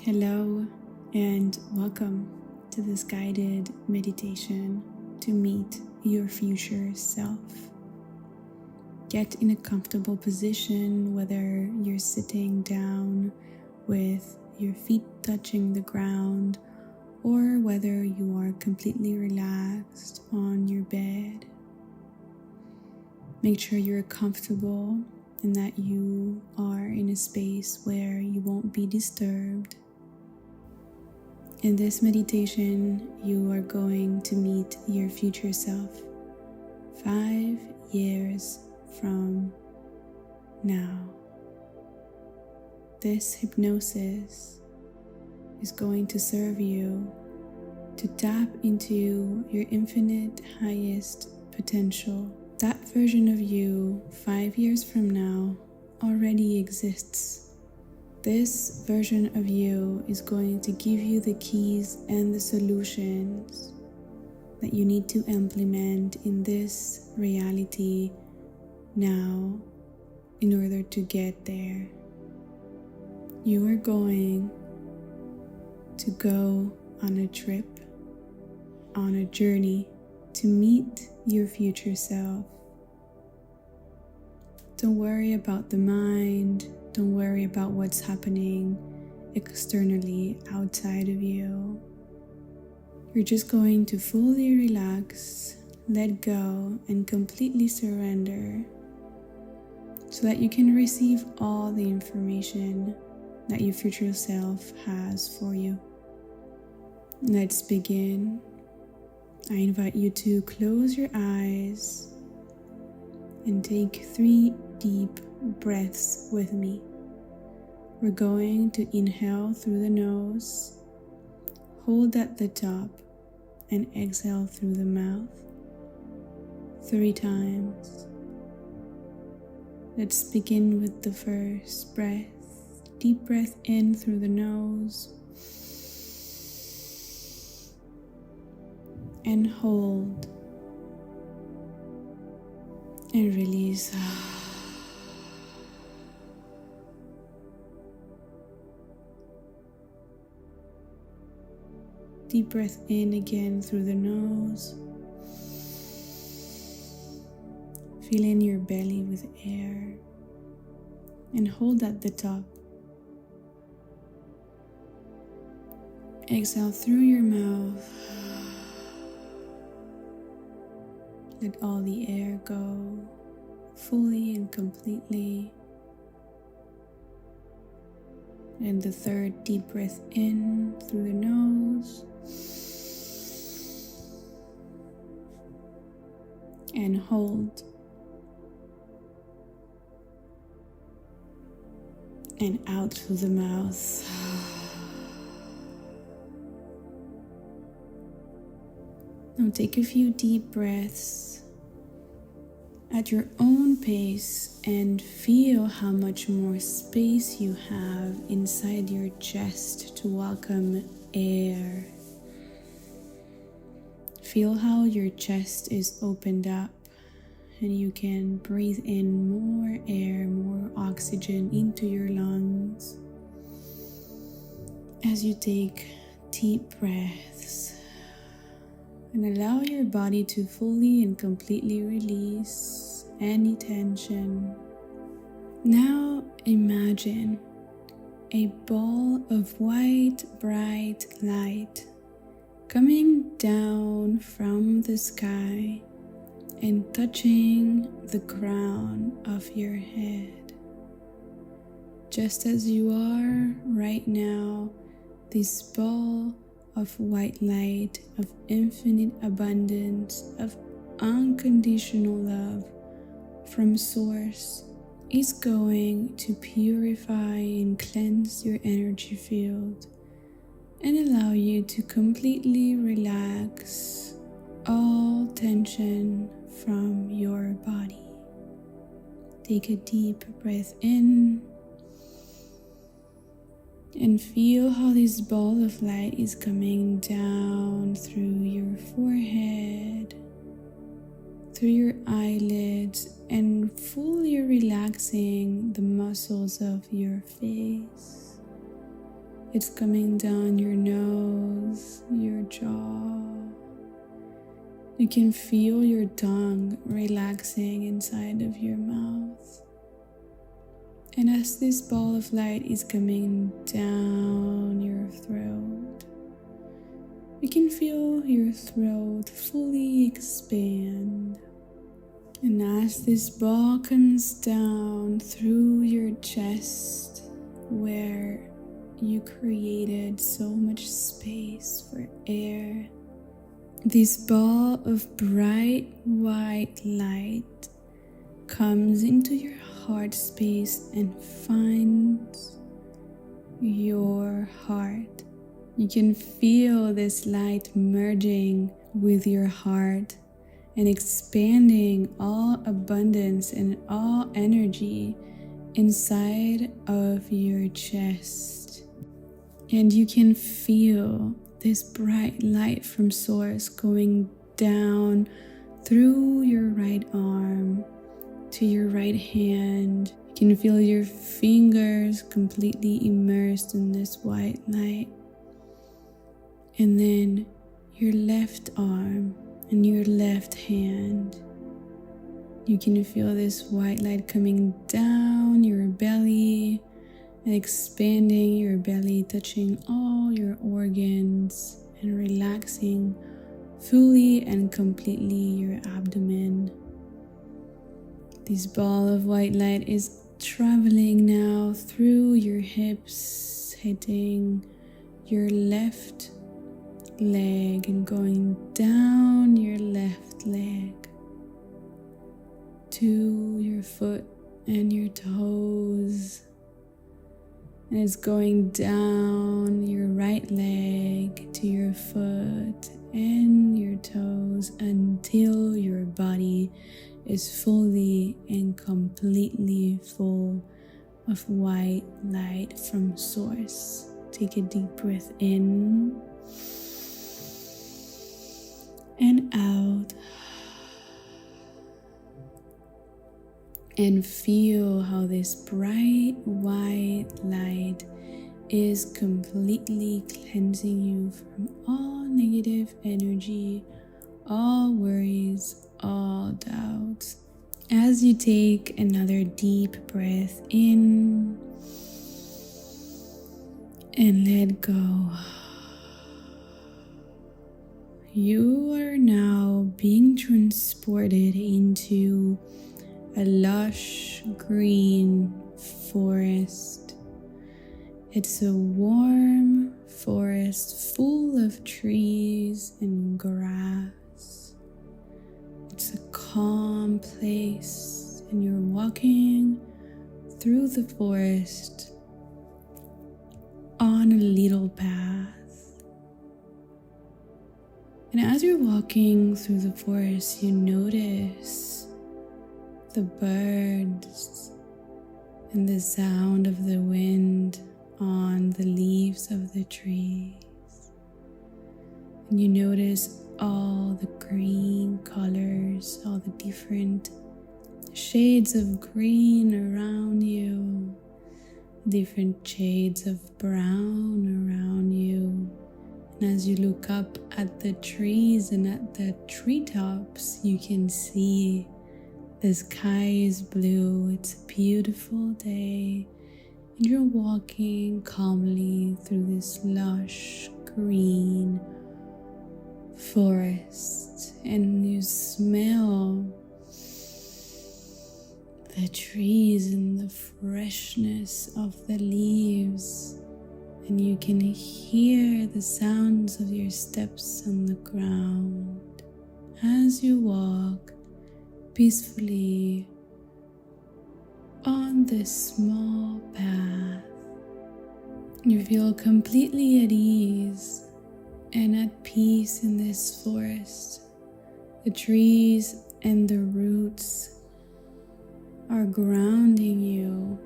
Hello and welcome to this guided meditation to meet your future self. Get in a comfortable position, whether you're sitting down with your feet touching the ground or whether you are completely relaxed on your bed. Make sure you're comfortable and that you are in a space where you won't be disturbed. In this meditation, you are going to meet your future self 5 years from now. This hypnosis is going to serve you to tap into your infinite highest potential. That version of you 5 years from now already exists. This version of you is going to give you the keys and the solutions that you need to implement in this reality now in order to get there. You are going to go on a trip, on a journey to meet your future self. Don't worry about the mind. Don't worry about what's happening externally outside of you. You're just going to fully relax, let go, and completely surrender so that you can receive all the information that your future self has for you. Let's begin. I invite you to close your eyes and take 3 deep breaths with me. We're going to inhale through the nose, hold at the top, and exhale through the mouth 3 times. Let's begin with the first breath. Deep breath in through the nose and hold and release. Deep breath in again through the nose. Fill in your belly with air and hold at the top. Exhale through your mouth. Let all the air go fully and completely. And the third deep breath in through the nose. And hold. And out through the mouth. Now take a few deep breaths at your own pace and feel how much more space you have inside your chest to welcome air. Feel how your chest is opened up and you can breathe in more air, more oxygen into your lungs as you take deep breaths. And allow your body to fully and completely release any tension. Now imagine a ball of white, bright light coming down from the sky and touching the crown of your head. Just as you are right now, this ball of white light, of infinite abundance, of unconditional love from Source is going to purify and cleanse your energy field and allow you to completely relax all tension from your body. Take a deep breath in and feel how this ball of light is coming down through your forehead, through your eyelids, and fully relaxing the muscles of your face. It's coming down your nose, your jaw. You can feel your tongue relaxing inside of your mouth. And as this ball of light is coming down your throat, you can feel your throat fully expand. And as this ball comes down through your chest, where you created so much space for air, this ball of bright white light comes into your heart space and finds your heart. You can feel this light merging with your heart and expanding all abundance and all energy inside of your chest. And you can feel this bright light from source going down through your right arm to your right hand. You can feel your fingers completely immersed in this white light. And then your left arm and your left hand. You can feel this white light coming down your belly and expanding your belly, touching all your organs and relaxing fully and completely your abdomen. This ball of white light is traveling now through your hips, hitting your left leg and going down your left leg to your foot and your toes. And it's going down your right leg to your foot and your toes until your body is fully and completely full of white light from source. Take a deep breath in and out. And feel how this bright white light is completely cleansing you from all negative energy, all worries, all doubts. As you take another deep breath in and let go, you are now being transported into a lush green forest. It's a warm forest full of trees and grass. It's a calm place, and you're walking through the forest on a little path. And as you're walking through the forest, you notice the birds and the sound of the wind on the leaves of the trees. And you notice all the green colors, all the different shades of green around you, different shades of brown around you. And as you look up at the trees and at the treetops, you can see the sky is blue. It's a beautiful day, and you're walking calmly through this lush green forest, and you smell the trees and the freshness of the leaves, and you can hear the sounds of your steps on the ground as you walk peacefully on this small path. You feel completely at ease and at peace in this forest. The trees and the roots are grounding you.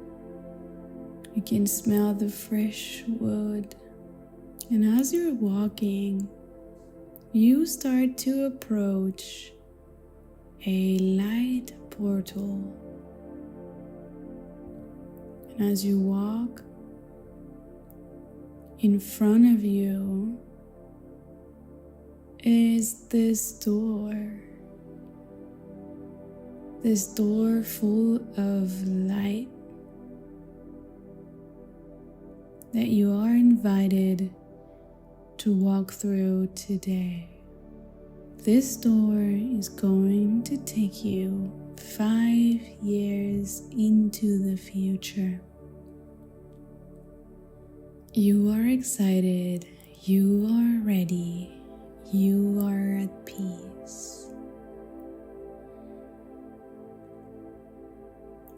You can smell the fresh wood. And as you're walking, you start to approach a light portal. And as you walk, In front of you is this door full of light that you are invited to walk through today. This door is going to take you 5 years into the future. You are excited, you are ready, you are at peace.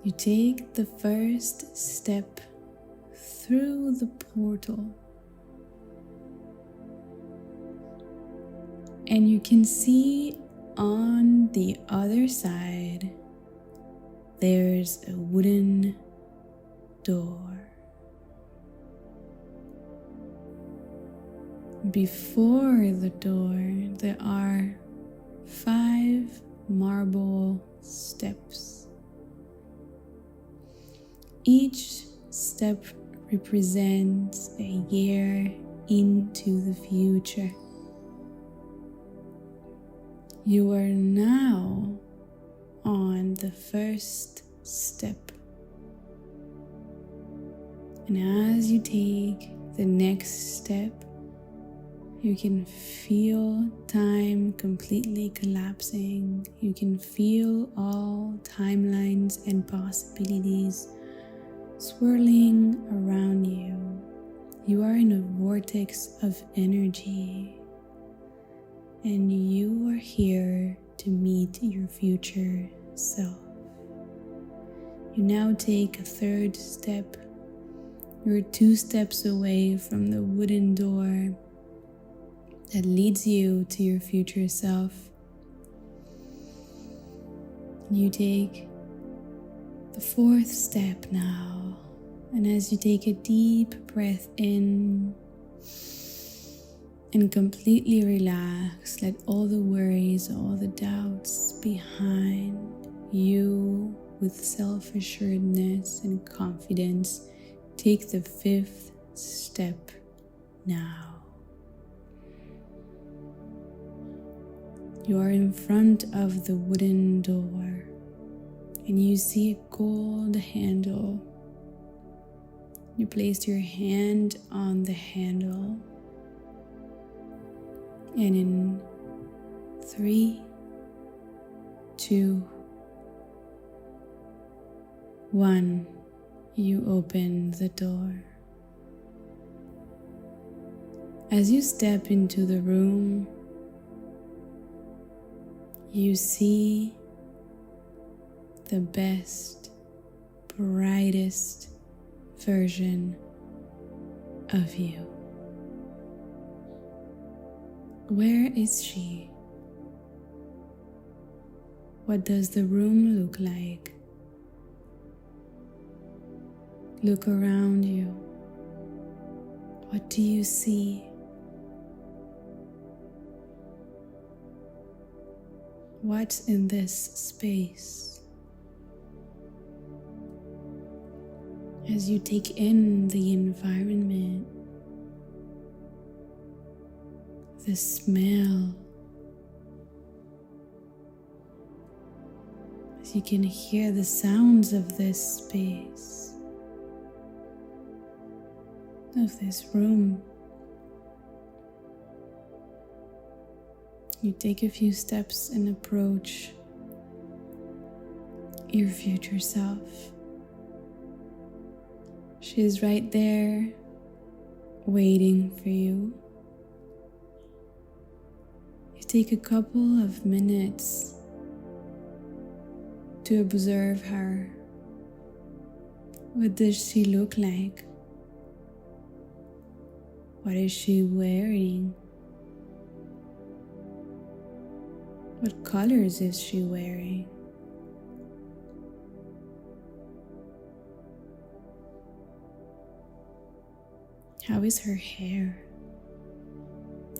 You take the first step through the portal, and you can see on the other side there's a wooden door. Before the door, there are 5 marble steps. Each step represents a year into the future. You are now on the first step. And as you take the next step, you can feel time completely collapsing. You can feel all timelines and possibilities swirling around you. You are in a vortex of energy, and you are here to meet your future self. You now take a third step. You're 2 steps away from the wooden door that leads you to your future self. You take the 4th step now, and as you take a deep breath in and completely relax, let all the worries, all the doubts behind you with self-assuredness and confidence. Take the 5th step now. You are in front of the wooden door, and you see a gold handle. You place your hand on the handle, and in 3, 2, 1, you open the door. As you step into the room, you see the best, brightest version of you. Where is she? What does the room look like? Look around you. What do you see? What's in this space? As you take in the environment, the smell, as you can hear the sounds of this space, of this room, you take a few steps and approach your future self. She is right there, waiting for you. You take a couple of minutes to observe her. What does she look like? What is she wearing? What colors is she wearing? How is her hair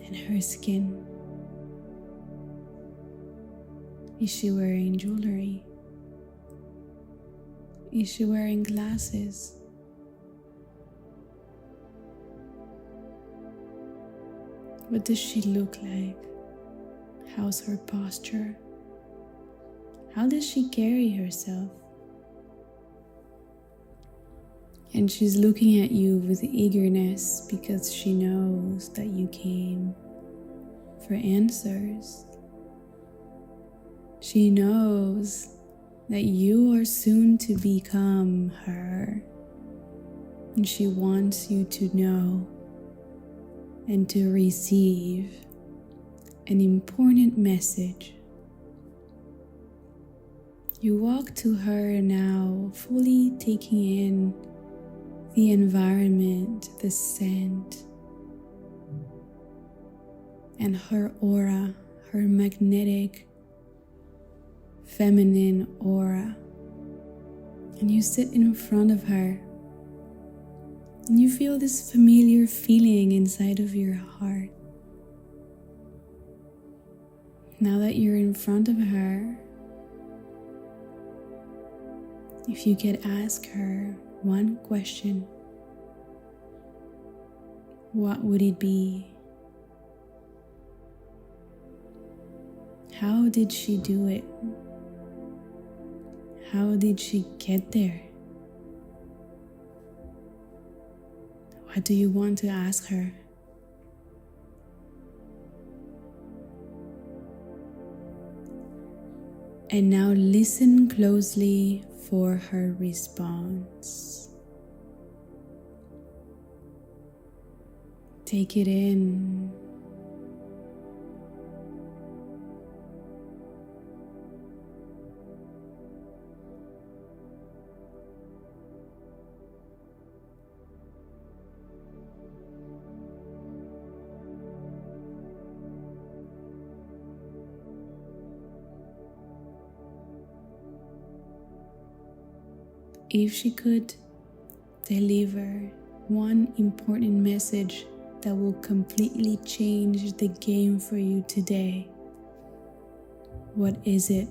and her skin? Is she wearing jewelry? Is she wearing glasses? What does she look like? How's her posture? How does she carry herself? And she's looking at you with eagerness because she knows that you came for answers. She knows that you are soon to become her, and she wants you to know and to receive an important message. You walk to her now, fully taking in the environment, the scent, and her aura, her magnetic, feminine aura. And you sit in front of her, and you feel this familiar feeling inside of your heart. Now that you're in front of her, if you could ask her one question, what would it be? How did she do it? How did she get there? What do you want to ask her? And now listen closely for her response. Take it in. If she could deliver one important message that will completely change the game for you today, what is it?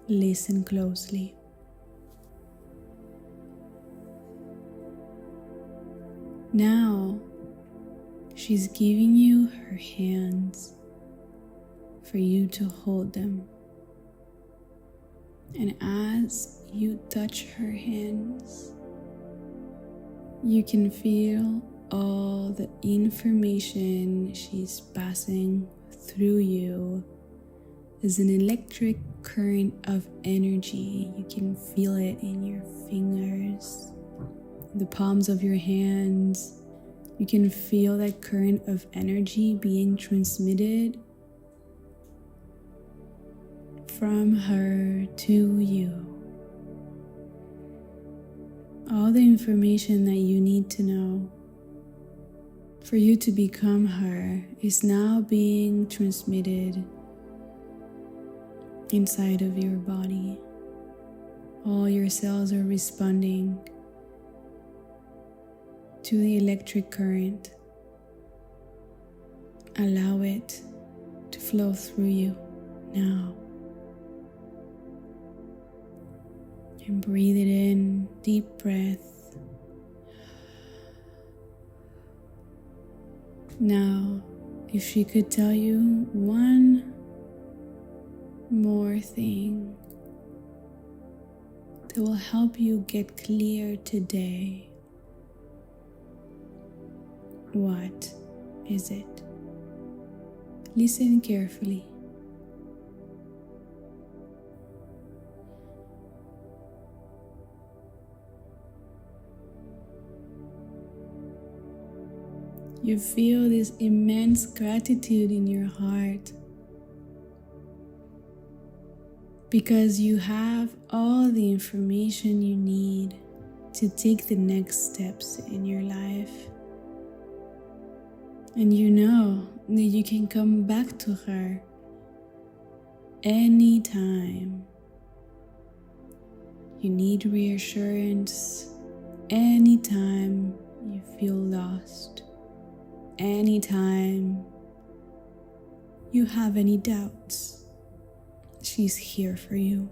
Listen closely. Now, she's giving you her hands for you to hold them. And as you touch her hands, you can feel all the information she's passing through you as an electric current of energy. You can feel it in your fingers, the palms of your hands. You can feel that current of energy being transmitted from her to you. All the information that you need to know for you to become her is now being transmitted inside of your body. All your cells are responding to the electric current. Allow it to flow through you now. And breathe it in, deep breath. Now, if she could tell you one more thing that will help you get clear today, what is it? Listen carefully. You feel this immense gratitude in your heart because you have all the information you need to take the next steps in your life. And you know that you can come back to her anytime you need reassurance, anytime you feel lost. Anytime you have any doubts, she's here for you.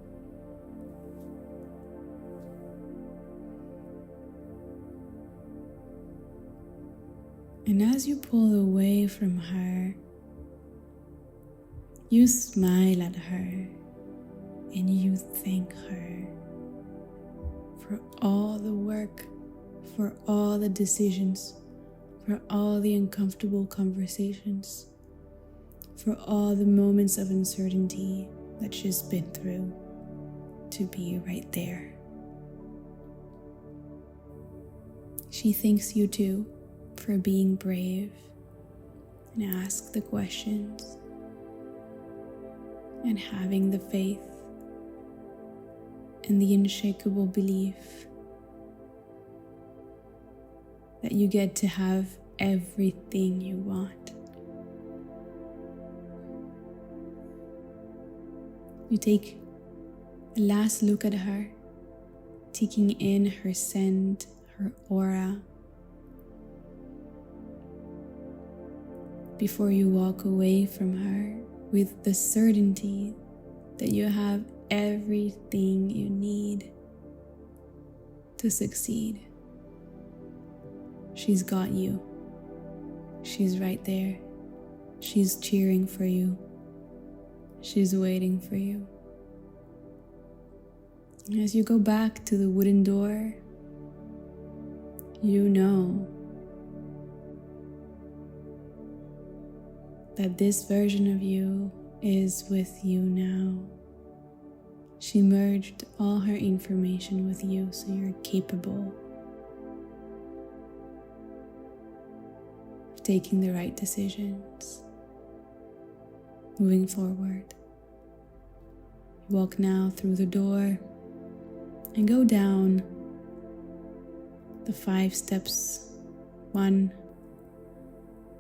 And as you pull away from her, you smile at her and you thank her for all the work, for all the decisions, for all the uncomfortable conversations, for all the moments of uncertainty that she's been through to be right there. She thanks you too for being brave and ask the questions and having the faith and the unshakable belief that you get to have everything you want. You take a last look at her, taking in her scent, her aura, before you walk away from her with the certainty that you have everything you need to succeed. She's got you. She's right there. She's cheering for you. She's waiting for you. And as you go back to the wooden door, you know that this version of you is with you now. She merged all her information with you, so you're capable of taking the right decisions, moving forward. You walk now through the door and go down the 5 steps, one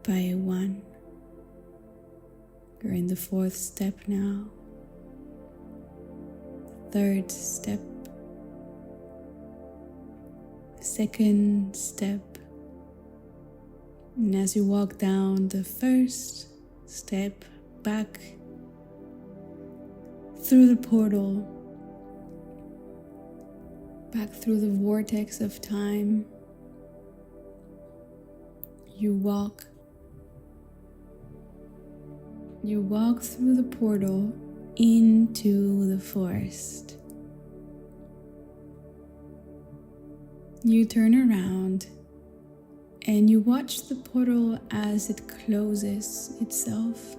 by one. You're in the 4th step now, the 3rd step, the 2nd step, and as you walk down the 1st step back through the portal, back through the vortex of time, you walk through the portal into the forest. You turn around and you watch the portal as it closes itself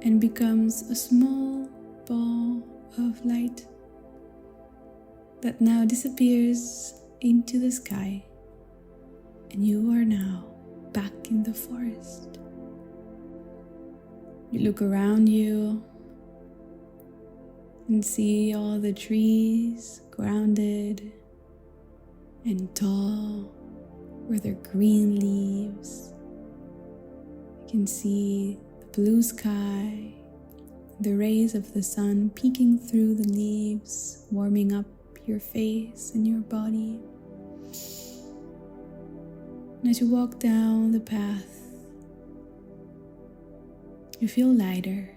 and becomes a small ball of light that now disappears into the sky, and you are now back in the forest. You look around you and see all the trees grounded and tall with their green leaves. You can see the blue sky, the rays of the sun peeking through the leaves, warming up your face and your body. And as you walk down the path, you feel lighter,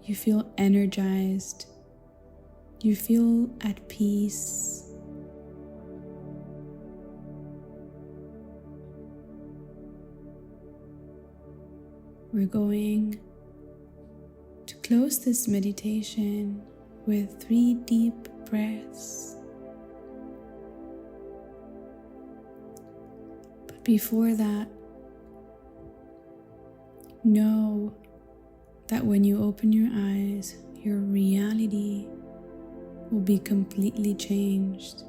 you feel energized, you feel at peace. We're going to close this meditation with 3 deep breaths. But before that, know that when you open your eyes, your reality will be completely changed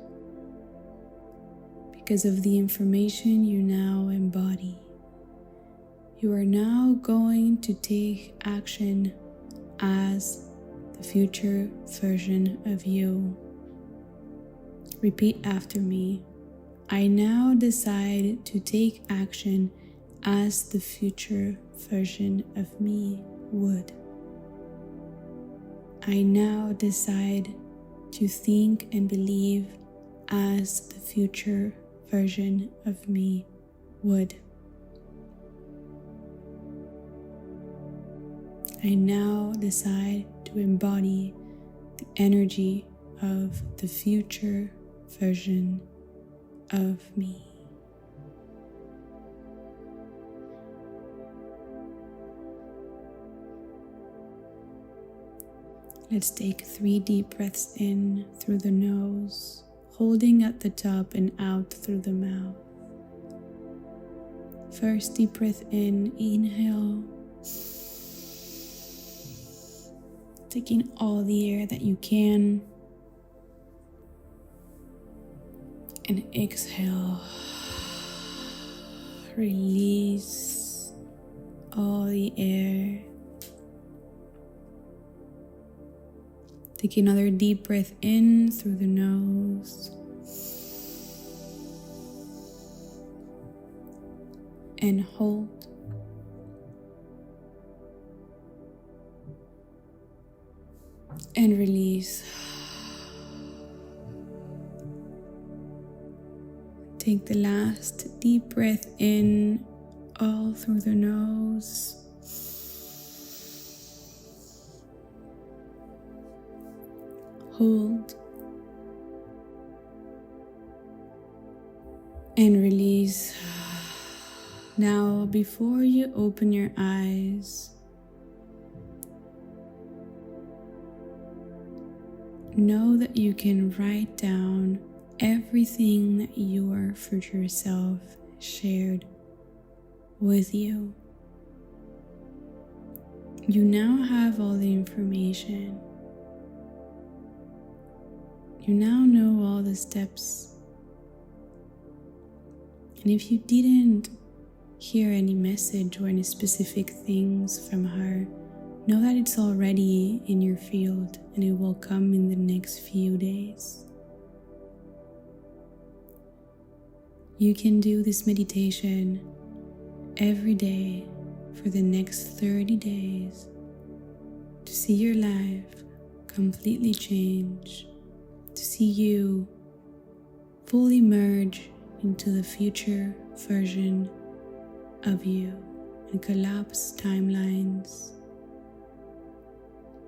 because of the information you now embody. You are now going to take action as the future version of you. Repeat after me. I now decide to take action as the future version of me would. I now decide to think and believe as the future version of me would. I now decide to embody the energy of the future version of me. Let's take 3 deep breaths in through the nose, holding at the top and out through the mouth. First deep breath in, inhale, taking all the air that you can, and exhale, release all the air. Take another deep breath in through the nose. And hold. And release. Take the last deep breath in, all through the nose. Hold. And release. Now, before you open your eyes, know that you can write down everything that your future self shared with you. You now have all the information. You now know all the steps. And if you didn't hear any message or any specific things from her, know that it's already in your field and it will come in the next few days. You can do this meditation every day for the next 30 days to see your life completely change, to see you fully merge into the future version of you and collapse timelines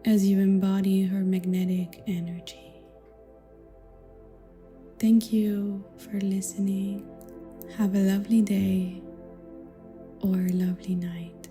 as you embody her magnetic energy. Thank you for listening. Have a lovely day or a lovely night.